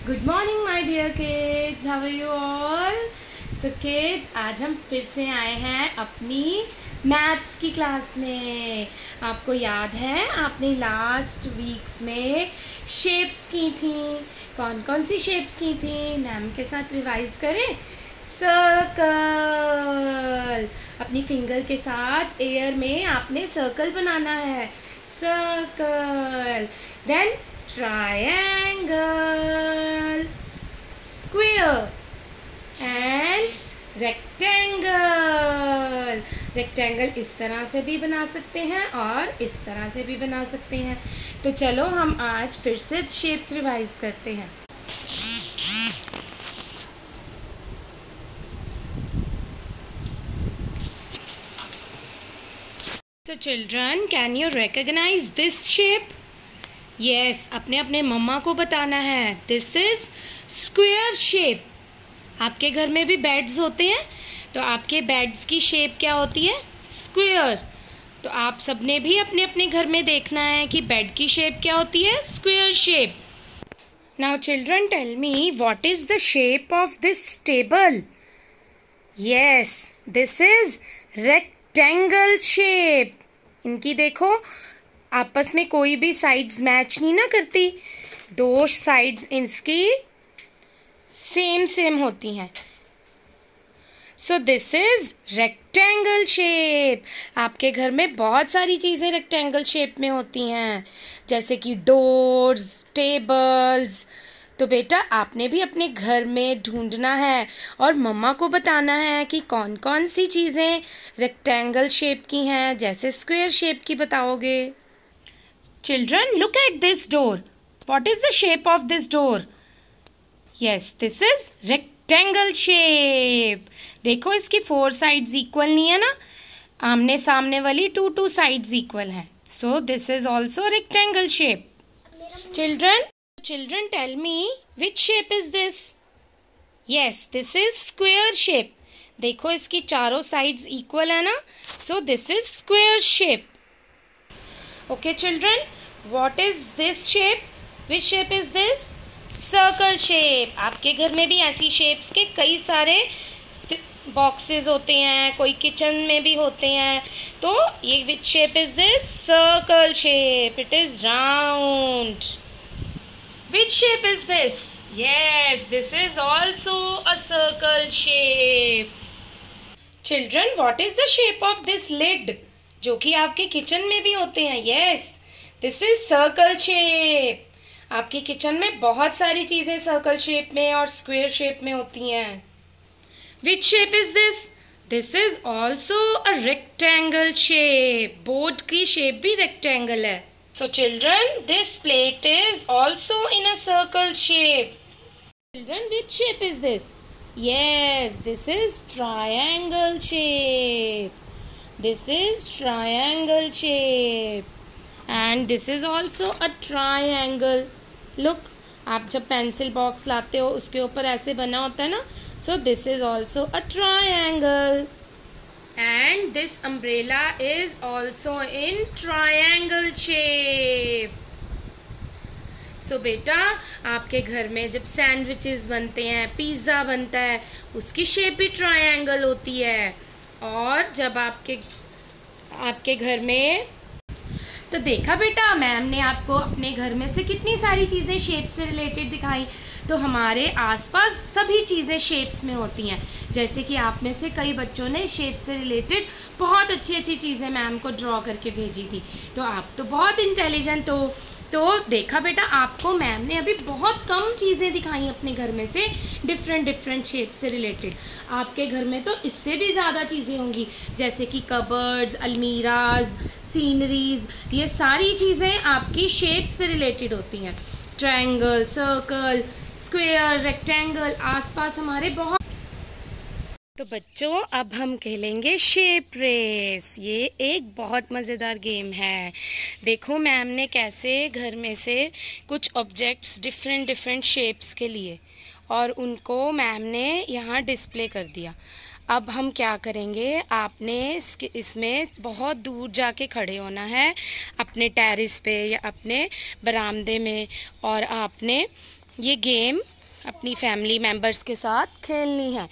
Good morning my dear kids, how are you all. So kids, आज हम फिर से आए हैं अपनी मैथ्स की क्लास में। आपको याद है आपने लास्ट वीक्स में शेप्स की थी। कौन कौन सी शेप्स की थी मैम के साथ रिवाइज करें। सर्कल, अपनी फिंगर के साथ एयर में आपने सर्कल बनाना है। Circle, then triangle, square and rectangle। rectangle इस तरह से भी बना सकते हैं और इस तरह से भी बना सकते हैं। तो चलो हम आज फिर से शेप्स रिवाइज करते हैं। So children, can you recognize this shape? Yes, अपने अपने मम्मा को बताना है। This is square shape. आपके घर में भी बेड्स होते हैं, तो आपके बेड्स की शेप क्या होती है? स्क्वायर। तो आप सबने भी अपने अपने घर में देखना है कि बेड की शेप क्या होती है? Square shape. Now children, tell me what is the shape of this table? Yes, this is rectangle shape. इनकी देखो, आपस में कोई भी साइड्स मैच नहीं ना करती। दो साइड्स इसकी सेम होती हैं। So this is rectangle shape. आपके घर में बहुत सारी चीजें रेक्टेंगल शेप में होती हैं, जैसे कि डोर्स, टेबल्स। तो बेटा, आपने भी अपने घर में ढूंढना है और मम्मा को बताना है कि कौन कौन सी चीजें रेक्टेंगल शेप की हैं। जैसे स्क्वायर शेप की बताओगे। Children, look at this door. What is the shape of this door? Yes, this is rectangle shape. देखो, इसकी 4 sides equal नहीं है ना, आमने सामने वाली 2 sides equal हैं. So this is also rectangle shape. Children, tell me which shape is this? Yes, this is square shape. देखो, इसकी चारों sides equal है ना, so this is square shape. Okay children, what is this shape? Which shape is this? Circle shape. आपके घर में भी ऐसी shapes के कई सारे boxes होते हैं, कोई kitchen में भी होते हैं। तो ये which shape is this? Circle shape. It is round. Which shape is this? Yes, this is also a circle shape. Children, what is the shape of this lid? जो कि आपके किचन में भी होते हैं। Yes, this is circle shape. आपके kitchen में बहुत सारी चीजें सर्कल शेप में और स्क्वायर शेप में होती हैं। Which shape is this? This is also a rectangle shape. Board की शेप भी रेक्टेंगल है। So children, this plate is also in a circle shape. Children, which shape is this? Yes, this is triangle shape. This is triangle shape and this is also a triangle. Look, आप जब pencil box लाते हो उसके ऊपर ऐसे बना होता है ना, so this is also a triangle and this umbrella is also in triangle shape. So बेटा, आपके घर में जब सैंडविचेस बनते हैं, पिज्ज़ा बनता है, उसकी शेप भी ट्रायंगल होती है। और जब आपके घर में, तो देखा बेटा, मैम ने आपको अपने घर में से कितनी सारी चीज़ें शेप से रिलेटेड दिखाई। तो हमारे आसपास सभी चीज़ें शेप्स में होती हैं। जैसे कि आप में से कई बच्चों ने शेप से रिलेटेड बहुत अच्छी अच्छी चीज़ें मैम को ड्रॉ करके भेजी थी। तो आप तो बहुत इंटेलिजेंट हो। तो देखा बेटा, आपको मैम ने अभी बहुत कम चीज़ें दिखाई अपने घर में से डिफरेंट शेप से रिलेटेड। आपके घर में तो इससे भी ज़्यादा चीज़ें होंगी, जैसे कि कबर्ड्स, अलमीराज, सीनरीज। ये सारी चीज़ें आपकी शेप से रिलेटेड होती हैं। ट्रायंगल, सर्कल, स्क्वायर, रेक्टेंगल आसपास हमारे बहुत। तो बच्चों, अब हम खेलेंगे शेप रेस। ये एक बहुत मज़ेदार गेम है। देखो मैम ने कैसे घर में से कुछ ऑब्जेक्ट्स डिफरेंट शेप्स के लिए और उनको मैम ने यहाँ डिस्प्ले कर दिया। अब हम क्या करेंगे, आपने इसमें बहुत दूर जाके खड़े होना है अपने टेरेस पे या अपने बरामदे में, और आपने ये गेम अपनी फैमिली मेंबर्स के साथ खेलनी है।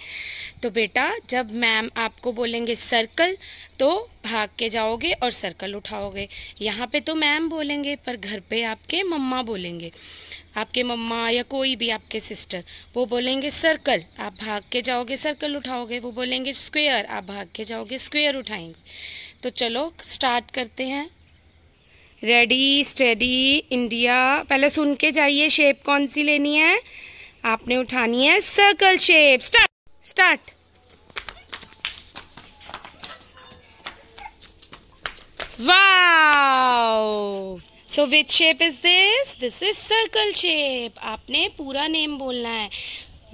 तो बेटा जब मैम आपको बोलेंगे सर्कल तो भाग के जाओगे और सर्कल उठाओगे। यहाँ पे तो मैम बोलेंगे पर घर पे आपके मम्मा बोलेंगे, आपके मम्मा या कोई भी आपके सिस्टर, वो बोलेंगे सर्कल, आप भाग के जाओगे सर्कल उठाओगे। वो बोलेंगे स्क्वायर, आप भाग के जाओगे स्क्वायर उठाएंगे। तो चलो स्टार्ट करते हैं। Ready steady India. पहले सुन के जाइए, शेप कौन सी लेनी है। आपने उठानी है circle shape. Start start. Wow! So which shape is this? This is circle shape. आपने पूरा नेम बोलना है,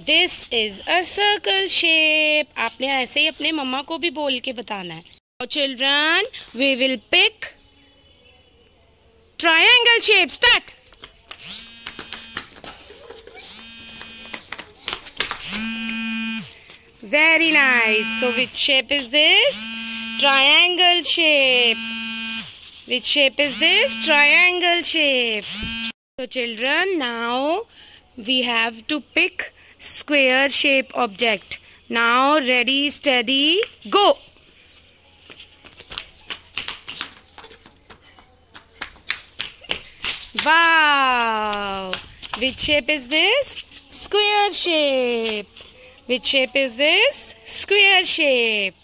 this is a circle shape. आपने ऐसे ही अपने मम्मा को भी बोल के बताना है। Children we will pick triangle shape. Start. Very nice. So which shape is this? Triangle shape. Which shape is this? Triangle shape. So children, now we have to pick square shape object. Now ready, steady, go. Wow! Which shape is this? Square shape. Which shape is this? Square shape.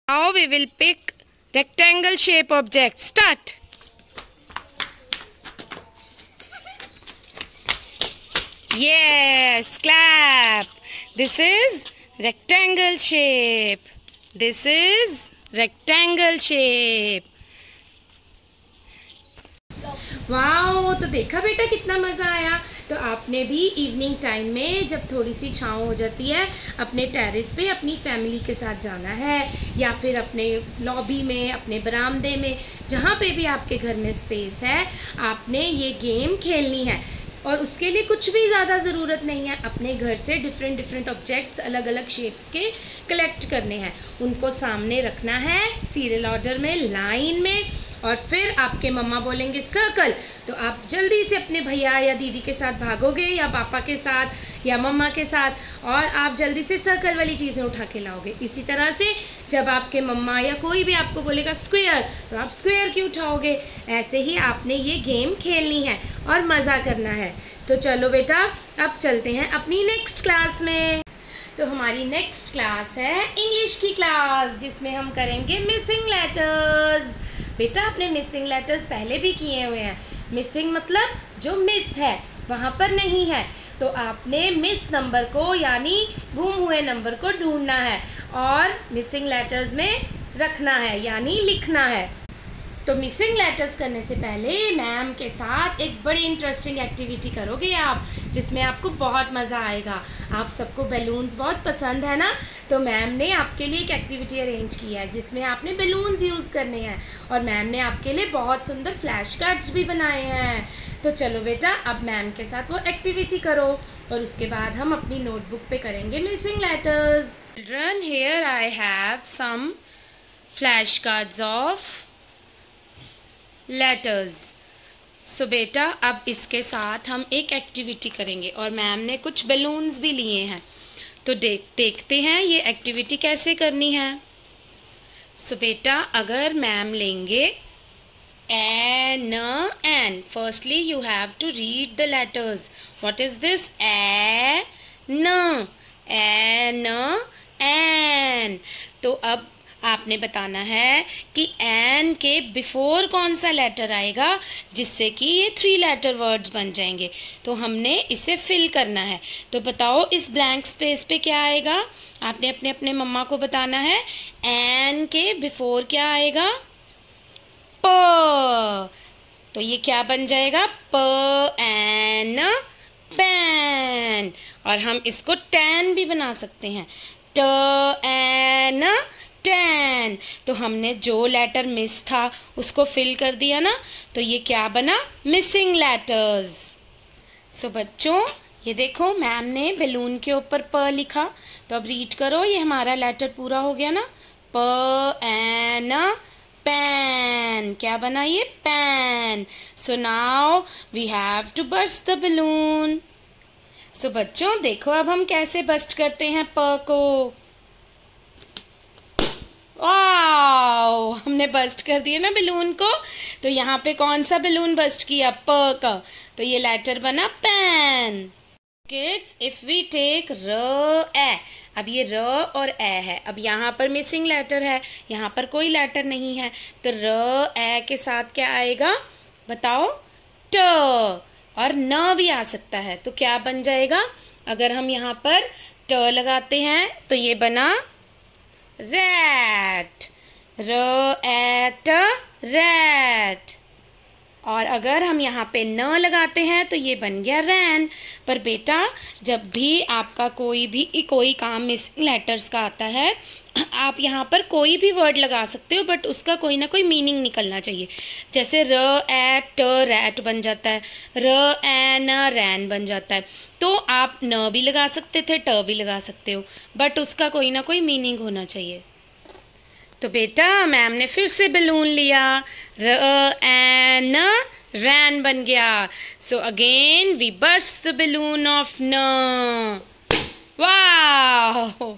Now we will pick rectangle shape object. Start. Yes, clap. This is rectangle shape. This is rectangle shape. Wow! तो देखा बेटा कितना मज़ा आया। तो आपने भी evening time में जब थोड़ी सी छाँव हो जाती है, अपने टेरेस पे अपनी फैमिली के साथ जाना है, या फिर अपने लॉबी में, अपने बरामदे में, जहाँ पे भी आपके घर में स्पेस है, आपने ये गेम खेलनी है। और उसके लिए कुछ भी ज़्यादा ज़रूरत नहीं है। अपने घर से डिफरेंट डिफरेंट ऑब्जेक्ट्स अलग अलग शेप्स के कलेक्ट करने हैं, उनको सामने रखना है सीरियल ऑर्डर में, लाइन में, और फिर आपके मम्मा बोलेंगे सर्कल, तो आप जल्दी से अपने भैया या दीदी के साथ भागोगे, या पापा के साथ या मम्मा के साथ, और आप जल्दी से सर्कल वाली चीज़ें उठा के लाओगे। इसी तरह से जब आपके मम्मा या कोई भी आपको बोलेगा स्क्वायर, तो आप स्क्वायर की उठाओगे। ऐसे ही आपने ये गेम खेलनी है और मज़ा करना है। तो चलो बेटा अब चलते हैं अपनी नेक्स्ट क्लास में। तो हमारी नेक्स्ट क्लास है इंग्लिश की क्लास, जिसमें हम करेंगे मिसिंग लेटर्स। बेटा आपने मिसिंग लेटर्स पहले भी किए हुए हैं। मिसिंग मतलब जो मिस है, वहाँ पर नहीं है, तो आपने मिस नंबर को यानी गुम हुए नंबर को ढूंढना है और मिसिंग लेटर्स में रखना है यानी लिखना है। तो मिसिंग लेटर्स करने से पहले मैम के साथ एक बड़ी इंटरेस्टिंग एक्टिविटी करोगे आप, जिसमें आपको बहुत मज़ा आएगा। आप सबको बैलून्स बहुत पसंद है ना, तो मैम ने आपके लिए एक एक्टिविटी अरेंज की है जिसमें आपने बैलून्स यूज़ करने हैं, और मैम ने आपके लिए बहुत सुंदर फ्लैश कार्ड्स भी बनाए हैं। तो चलो बेटा अब मैम के साथ वो एक्टिविटी करो, और उसके बाद हम अपनी नोटबुक पे करेंगे missing letters. Children, here I have some flash cards of letters. So बेटा अब इसके साथ हम एक एक्टिविटी करेंगे, और मैम ने कुछ बैलून्स भी लिए हैं, तो देखते हैं ये एक्टिविटी कैसे करनी है। सो बेटा अगर मैम लेंगे N, firstly you have to read the letters. What is this? N, N. तो अब आपने बताना है कि एन के बिफोर कौन सा लेटर आएगा, जिससे कि ये 3 लेटर वर्ड्स बन जाएंगे। तो हमने इसे फिल करना है। तो बताओ इस ब्लैंक स्पेस पे क्या आएगा? आपने अपने अपने मम्मा को बताना है एन के बिफोर क्या आएगा? प। तो ये क्या बन जाएगा? प एन, पैन। और हम इसको टैन भी बना सकते हैं, ट एन, टैन। तो हमने जो लेटर मिस था उसको फिल कर दिया ना, तो ये क्या बना? Missing letters. सो बच्चों ये देखो मैम ने बैलून के ऊपर प लिखा, तो अब रीड करो, ये हमारा लेटर पूरा हो गया ना। प एन, पैन। क्या बना ये? Pan. So now we have to burst the balloon. So बच्चों देखो अब हम कैसे बस्ट करते हैं प को। वाओ, हमने बस्ट कर दिया ना बलून को। तो यहाँ पे कौन सा बलून बस्ट किया? प का। तो ये लेटर बना pan. Kids, if we take R A, अब ये र और ए है। अब यहाँ पर मिसिंग लेटर है, यहाँ पर कोई लेटर नहीं है, तो र ए के साथ क्या आएगा बताओ? ट। और न भी आ सकता है, तो क्या बन जाएगा? अगर हम यहाँ पर ट लगाते हैं तो ये बना रैट। र ए ट, रैट। और अगर हम यहाँ पे न लगाते हैं तो ये बन गया रैन। पर बेटा जब भी आपका कोई काम मिसिंग लेटर्स का आता है, आप यहाँ पर कोई भी वर्ड लगा सकते हो, बट उसका कोई ना कोई मीनिंग निकलना चाहिए। जैसे र ए ट रैट बन जाता है, र ए न रैन बन जाता है। तो आप न भी लगा सकते थे, ट भी लगा सकते हो, बट उसका कोई ना कोई मीनिंग होना चाहिए। तो बेटा मैम ने फिर से बलून लिया, र ए न रैन बन गया। So again we bust the balloon of न। वाह!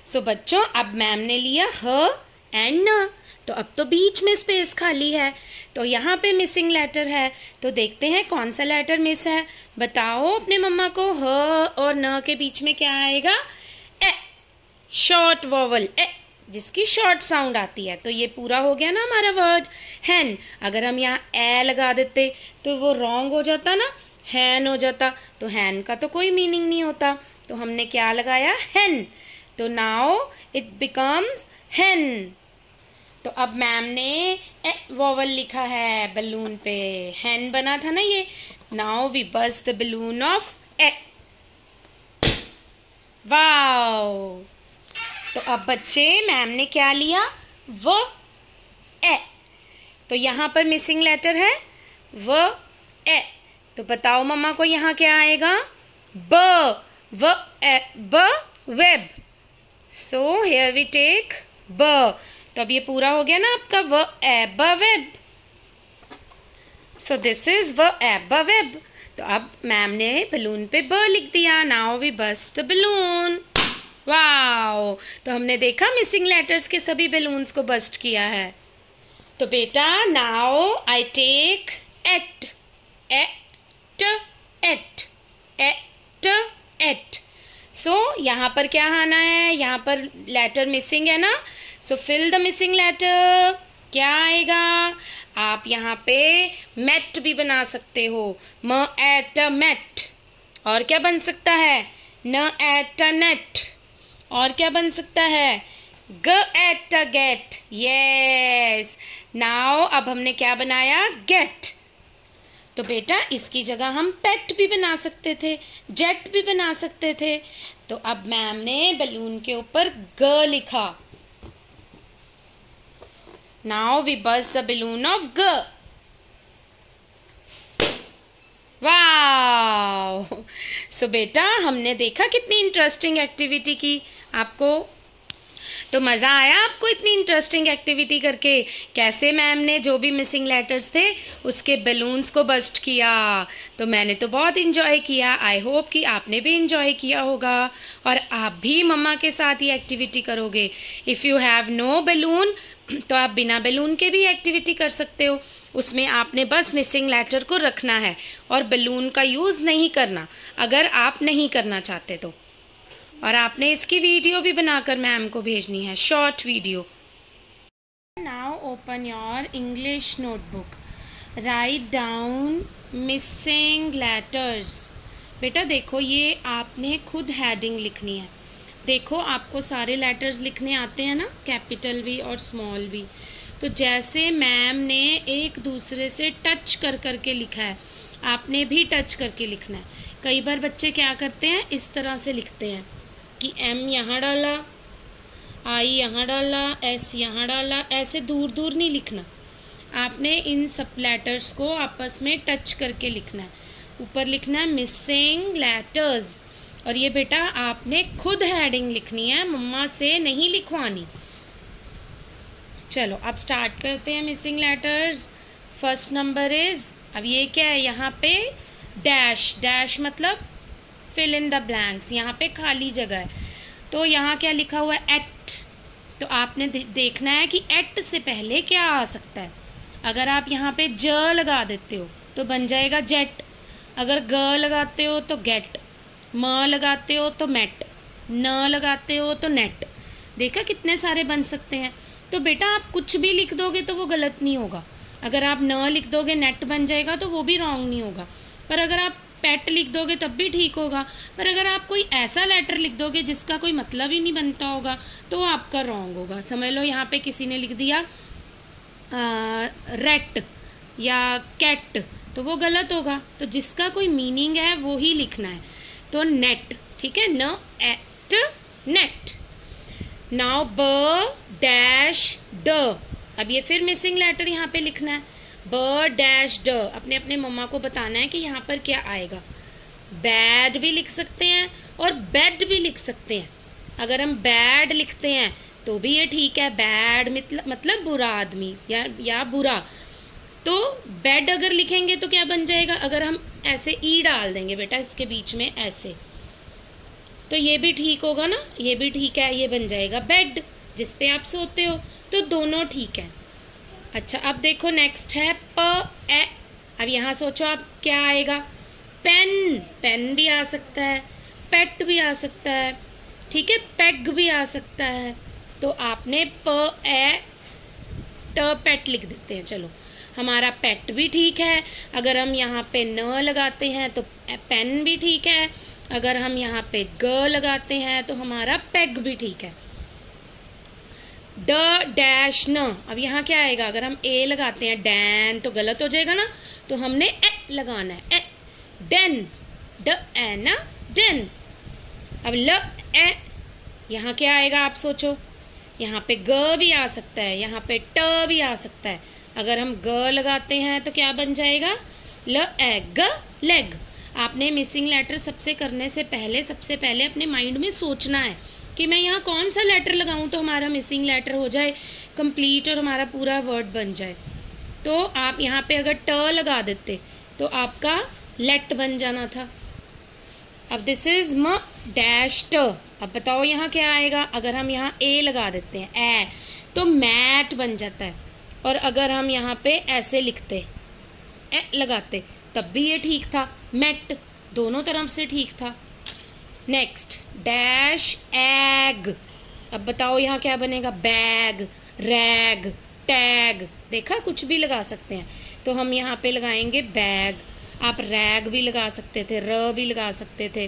सो बच्चों अब मैम ने लिया ह एंड न, तो अब तो बीच में स्पेस खाली है, तो यहाँ पे मिसिंग लेटर है। तो देखते हैं कौन सा लेटर मिस है। बताओ अपने मम्मा को। ह और न के बीच में क्या आएगा? ए, शॉर्ट वोवल ए, जिसकी शॉर्ट साउंड आती है। तो ये पूरा हो गया ना हमारा वर्ड हैन। अगर हम यहाँ ए लगा देते तो वो रॉन्ग हो जाता ना, हैन हो जाता। तो हैन का तो कोई मीनिंग नहीं होता, तो हमने क्या लगाया? हैन। तो नाउ इट बिकम्स हैन। तो अब मैम ने ए वोवल लिखा है बलून पे, हैन बना था ना ये। Now we bust the balloon of ए। वाओ! तो अब बच्चे मैम ने क्या लिया? व ए। तो यहाँ पर मिसिंग लेटर है व ए। तो बताओ मम्मा को यहाँ क्या आएगा? ब। व ए, ब web. So here we take ब। तो अब ये पूरा हो गया ना आपका व ए ब वेब। सो दिस इज व ए ब वेब। तो अब मैम ने बलून पे ब लिख दिया। Now we bust the balloon. Wow! तो हमने देखा मिसिंग लेटर्स के सभी बलून्स को बस्ट किया है। तो बेटा now I take at. At at at at. So यहाँ पर क्या आना है? यहाँ पर लेटर मिसिंग है ना, सो फिल द मिसिंग लेटर। क्या आएगा? आप यहाँ पे मेट भी बना सकते हो, म एट मेट। और क्या बन सकता है? न एट नेट। और क्या बन सकता है? ग एट गेट। यस। नाउ अब हमने क्या बनाया? गेट। तो बेटा इसकी जगह हम पेट भी बना सकते थे, जेट भी बना सकते थे। तो अब मैम ने बलून के ऊपर ग लिखा। Now we bust the balloon of ग। वाह! सो बेटा हमने देखा कितनी इंटरेस्टिंग एक्टिविटी की आपको। तो मजा आया आपको इतनी इंटरेस्टिंग एक्टिविटी करके? कैसे मैम ने जो भी मिसिंग लेटर्स थे उसके बलून्स को बस्ट किया। तो मैंने तो बहुत इंजॉय किया। आई होप कि आपने भी इंजॉय किया होगा और आप भी मम्मा के साथ ये एक्टिविटी करोगे। If you have no balloon तो आप बिना बलून के भी एक्टिविटी कर सकते हो। उसमें आपने बस मिसिंग लेटर को रखना है और बलून का यूज नहीं करना अगर आप नहीं करना चाहते तो। और आपने इसकी वीडियो भी बनाकर मैम को भेजनी है, short video. Now open your English notebook, write down missing letters. बेटा देखो ये आपने खुद हेडिंग लिखनी है। देखो आपको सारे लेटर्स लिखने आते हैं ना, कैपिटल भी और स्मॉल भी। तो जैसे मैम ने एक दूसरे से टच कर करके लिखा है, आपने भी टच करके लिखना है। कई बार बच्चे क्या करते हैं, इस तरह से लिखते हैं कि एम यहाँ डाला, आई यहाँ डाला, एस यहाँ डाला, ऐसे दूर दूर नहीं लिखना। आपने इन सब लेटर्स को आपस में टच करके लिखना है। ऊपर लिखना है मिसिंग लेटर्स। और ये बेटा आपने खुद हेडिंग लिखनी है, मम्मा से नहीं लिखवानी। चलो अब स्टार्ट करते हैं missing letters. First number is, अब ये क्या है यहाँ पे? डैश। डैश मतलब फिल इन द ब्लैंक्स, यहाँ पे खाली जगह है। तो यहाँ क्या लिखा हुआ है? एट। तो आपने देखना है कि एट से पहले क्या आ सकता है। अगर आप यहाँ पे ज लगा देते हो तो बन जाएगा जेट, अगर ग लगाते हो तो गेट, म लगाते हो तो मेट, न लगाते हो तो नेट। देखा कितने सारे बन सकते हैं। तो बेटा आप कुछ भी लिख दोगे तो वो गलत नहीं होगा। अगर आप न लिख दोगे नेट बन जाएगा तो वो भी रॉन्ग नहीं होगा। पर अगर आप पेट लिख दोगे तब भी ठीक होगा। पर अगर आप कोई ऐसा लेटर लिख दोगे जिसका कोई मतलब ही नहीं बनता होगा तो आपका रॉन्ग होगा। समझ लो यहाँ पे किसी ने लिख दिया रेट या कैट, तो वो गलत होगा। तो जिसका कोई मीनिंग है वो ही लिखना है। तो नेट, ठीक है, न एट नेट। नाउ ब डैश ड। अब ये फिर मिसिंग लेटर यहाँ पे लिखना है, ब डैश ड। अपने अपने मम्मा को बताना है कि यहाँ पर क्या आएगा। बैड भी लिख सकते हैं और बेड भी लिख सकते हैं। अगर हम बैड लिखते हैं तो भी ये ठीक है, बैड मतलब बुरा आदमी या बुरा। तो बेड अगर लिखेंगे तो क्या बन जाएगा? अगर हम ऐसे ई डाल देंगे बेटा इसके बीच में ऐसे, तो ये भी ठीक होगा ना, ये भी ठीक है, ये बन जाएगा बेड जिसपे आप सोते हो। तो दोनों ठीक है। अच्छा अब देखो नेक्स्ट है प ए। अब यहाँ सोचो आप क्या आएगा? पेन, पेन भी आ सकता है, पेट भी आ सकता है, ठीक है, पेग भी आ सकता है। तो आपने प ए ट पेट लिख देते हैं। चलो हमारा पेट भी ठीक है। अगर हम यहाँ पे न लगाते हैं तो पेन भी ठीक है। अगर हम यहाँ पे ग लगाते हैं तो हमारा पेग भी ठीक है। ड डैश न। अब यहाँ क्या आएगा? अगर हम ए लगाते हैं डैन तो गलत हो जाएगा ना, तो हमने ए लगाना है, ए डेन, ड ए ना डेन। अब ल ए, यहाँ क्या आएगा आप सोचो? यहाँ पे ग भी आ सकता है, यहाँ पे ट भी आ सकता है। अगर हम ग लगाते हैं तो क्या बन जाएगा? ल ए ग लेग। आपने मिसिंग लेटर सबसे करने से पहले सबसे पहले अपने माइंड में सोचना है कि मैं यहाँ कौन सा लेटर लगाऊं तो हमारा मिसिंग लेटर हो जाए कंप्लीट और हमारा पूरा वर्ड बन जाए। तो आप यहाँ पे अगर ट लगा देते तो आपका लेट बन जाना था। अब दिस इज म डैश ट। अब बताओ यहाँ क्या आएगा? अगर हम यहाँ ए लगा देते हैं ए तो मैट बन जाता है। और अगर हम यहाँ पे ऐसे लिखते ए लगाते तब भी ये ठीक था, मेट, दोनों तरफ से ठीक था। Next dash egg. अब बताओ यहाँ क्या बनेगा? Bag, rag, tag. देखा कुछ भी लगा सकते हैं। तो हम यहाँ पे लगाएंगे बैग। आप रैग भी लगा सकते थे, र भी लगा सकते थे,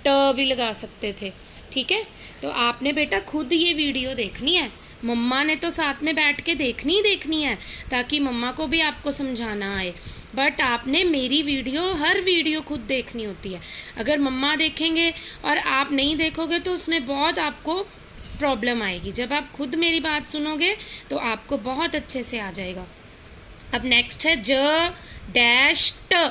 ट भी लगा सकते थे, ठीक है। तो आपने बेटा खुद ये वीडियो देखनी है, मम्मा ने तो साथ में बैठ के देखनी ही देखनी है ताकि मम्मा को भी आपको समझाना आए। बट आपने मेरी वीडियो हर वीडियो खुद देखनी होती है। अगर मम्मा देखेंगे और आप नहीं देखोगे तो उसमें बहुत आपको प्रॉब्लम आएगी। जब आप खुद मेरी बात सुनोगे तो आपको बहुत अच्छे से आ जाएगा। अब नेक्स्ट है ज डैश ट।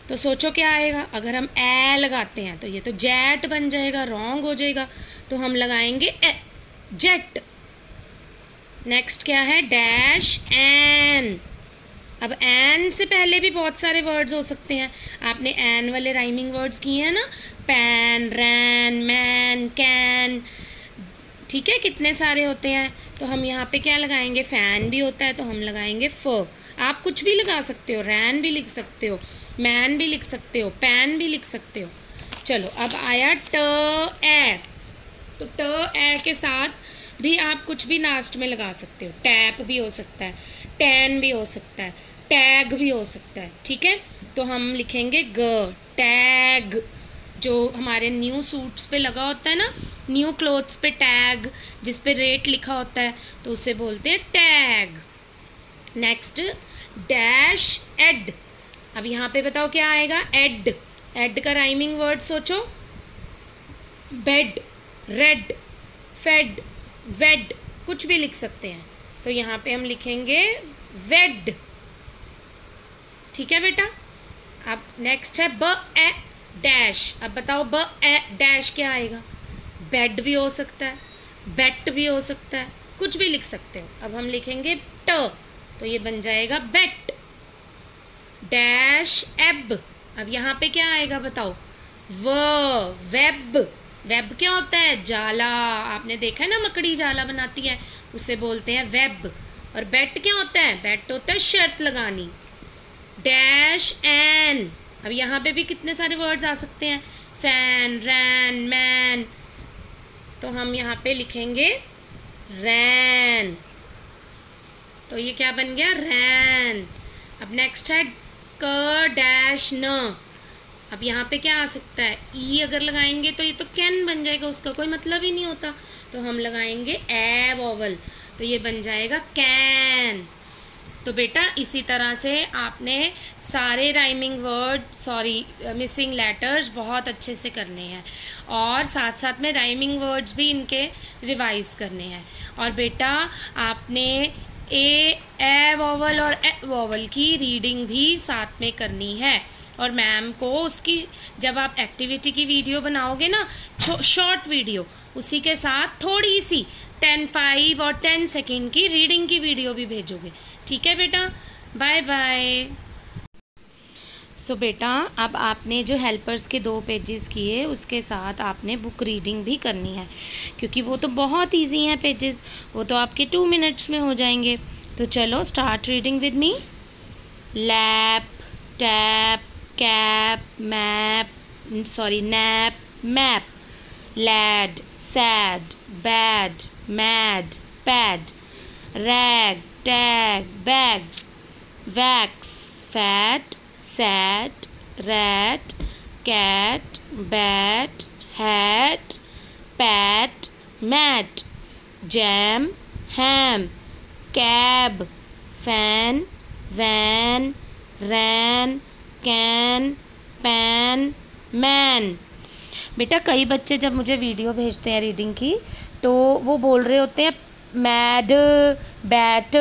तो सोचो क्या आएगा? अगर हम ए लगाते हैं तो ये तो जेट बन जाएगा, रॉन्ग हो जाएगा। तो हम लगाएंगे ए, जेट। नेक्स्ट क्या है? Dash N. अब एन से पहले भी बहुत सारे वर्ड्स हो सकते हैं। आपने एन वाले राइमिंग वर्ड्स किए हैं ना, पैन, रैन, मैन, कैन, ठीक है, कितने सारे होते हैं। तो हम यहाँ पे क्या लगाएंगे? फैन भी होता है तो हम लगाएंगे फ। आप कुछ भी लगा सकते हो, रैन भी लिख सकते हो, मैन भी लिख सकते हो, पैन भी लिख सकते हो। चलो अब आया ट ए। तो ट ए के साथ भी आप कुछ भी लास्ट में लगा सकते हो। टैप भी हो सकता है, टैन भी हो सकता है, टैग भी हो सकता है, ठीक है। तो हम लिखेंगे ग, टैग। जो हमारे न्यू सूट्स पे लगा होता है ना, न्यू क्लोथ्स पे टैग, जिस पे रेट लिखा होता है, तो उसे बोलते हैं टैग। Next dash add. अब यहाँ पे बताओ क्या आएगा? एड। एड का राइमिंग वर्ड सोचो, बेड, रेड, फेड, वेड, कुछ भी लिख सकते हैं। तो यहाँ पे हम लिखेंगे वेड, ठीक है बेटा। अब नेक्स्ट है ब ए डैश। अब बताओ ब ए डैश क्या आएगा? बेड भी हो सकता है, बेट भी हो सकता है, कुछ भी लिख सकते हो। अब हम लिखेंगे ट, तो ये बन जाएगा बेट। डैश एब। अब यहाँ पे क्या आएगा बताओ? वेब। वेब क्या होता है? जाला। आपने देखा है ना, मकड़ी जाला बनाती है, उसे बोलते हैं वेब। और बेट क्या होता है? बेट होता है शर्त लगानी। Dash N. अब यहाँ पे भी कितने सारे वर्ड्स आ सकते हैं, फैन, रैन, मैन, तो हम यहाँ पे लिखेंगे रैन। तो ये क्या बन गया? रैन। अब नेक्स्ट है क डैश न। अब यहाँ पे क्या आ सकता है? ई अगर लगाएंगे तो ये तो कैन बन जाएगा, उसका कोई मतलब ही नहीं होता, तो हम लगाएंगे ए वोवल, तो ये बन जाएगा कैन। तो बेटा इसी तरह से आपने सारे राइमिंग वर्ड, मिसिंग लेटर्स बहुत अच्छे से करने हैं, और साथ साथ में राइमिंग वर्ड्स भी इनके रिवाइज करने हैं। और बेटा आपने ए वोवल और ए वोवल की रीडिंग भी साथ में करनी है, और मैम को उसकी, जब आप एक्टिविटी की वीडियो बनाओगे ना, शॉर्ट वीडियो, उसी के साथ थोड़ी सी 5 और 10 सेकेंड की रीडिंग की वीडियो भी भेजोगे। ठीक है बेटा, बाय बाय। सो बेटा अब आपने जो हेल्पर्स के 2 पेजेस किए, उसके साथ आपने बुक रीडिंग भी करनी है, क्योंकि वो तो बहुत इजी हैं पेजेस, वो तो आपके 2 मिनट्स में हो जाएंगे। तो चलो start reading with me. Lap, tap, cap, nap, map, lad, sad, bad, mad, pad, rag, tag, bag, wax, fat, sat, rat, cat, bat, hat, pat, mat, jam, ham, cab, fan, van, ran, can, pan, man. बेटा कई बच्चे जब मुझे video भेजते हैं reading की, तो वो बोल रहे होते हैं मैड, बैट,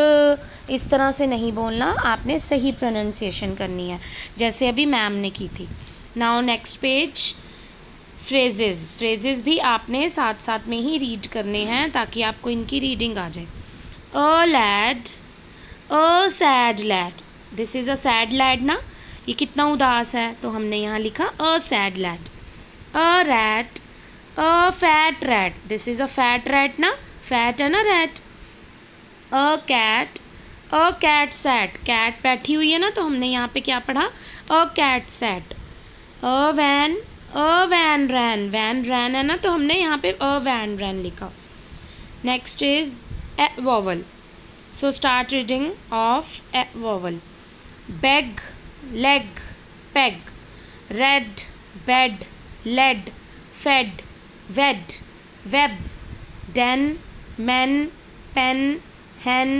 इस तरह से नहीं बोलना, आपने सही प्रोनाउंसिएशन करनी है, जैसे अभी मैम ने की थी। नाउ नेक्स्ट पेज, फ्रेजेस भी आपने साथ साथ में ही रीड करने हैं, ताकि आपको इनकी रीडिंग आ जाए। A lad, a sad lad, this is a sad lad ना, ये कितना उदास है, तो हमने यहाँ लिखा a sad lad. A rat, a fat rat, this is a fat rat ना, फैट है ना rat. A cat sat, cat बैठी हुई है ना, तो हमने यहाँ पे क्या पढ़ा? A cat sat. A van ran, van ran है ना, तो हमने यहाँ पे अ वैन रैन लिखा। Next is E vowel, so start reading of E vowel. Beg, leg, peg, red, bed, led, fed, wed, web, den, men, pen, hen,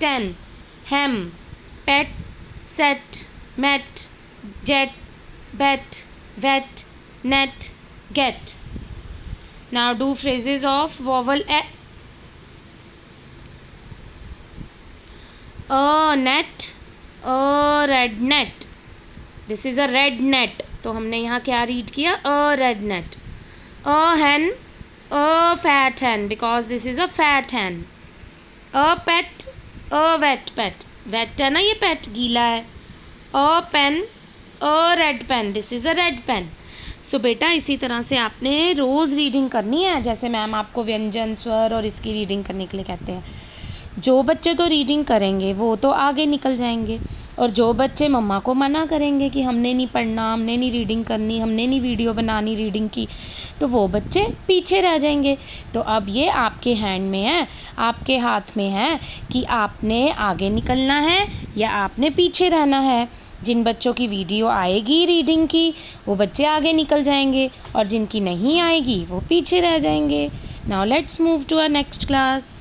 ten, hem, pet, set, met, jet, bet, vet, net, get. Now do phrases of vowel a. A net, a red net, this is a red net, तो हमने यहाँ क्या read किया? A red net. A hen, a fat hen, because this is a fat hen. A pet, a wet pet, wet है ना ये pet, गीला है. A pen, a red pen, this is a red pen. सो बेटा इसी तरह से आपने रोज़ रीडिंग करनी है, जैसे मैम आपको व्यंजन, स्वर और इसकी रीडिंग करने के लिए कहते हैं। जो बच्चे तो रीडिंग करेंगे वो तो आगे निकल जाएंगे, और जो बच्चे मम्मा को मना करेंगे कि हमने नहीं पढ़ना, हमने नहीं रीडिंग करनी, हमने नहीं वीडियो बनानी रीडिंग की, तो वो बच्चे पीछे रह जाएंगे। तो अब ये आपके हैंड में है, आपके हाथ में है कि आपने आगे निकलना है या आपने पीछे रहना है। जिन बच्चों की वीडियो आएगी रीडिंग की वो बच्चे आगे निकल जाएंगे, और जिनकी नहीं आएगी वो पीछे रह जाएंगे। Now let's move to our next class.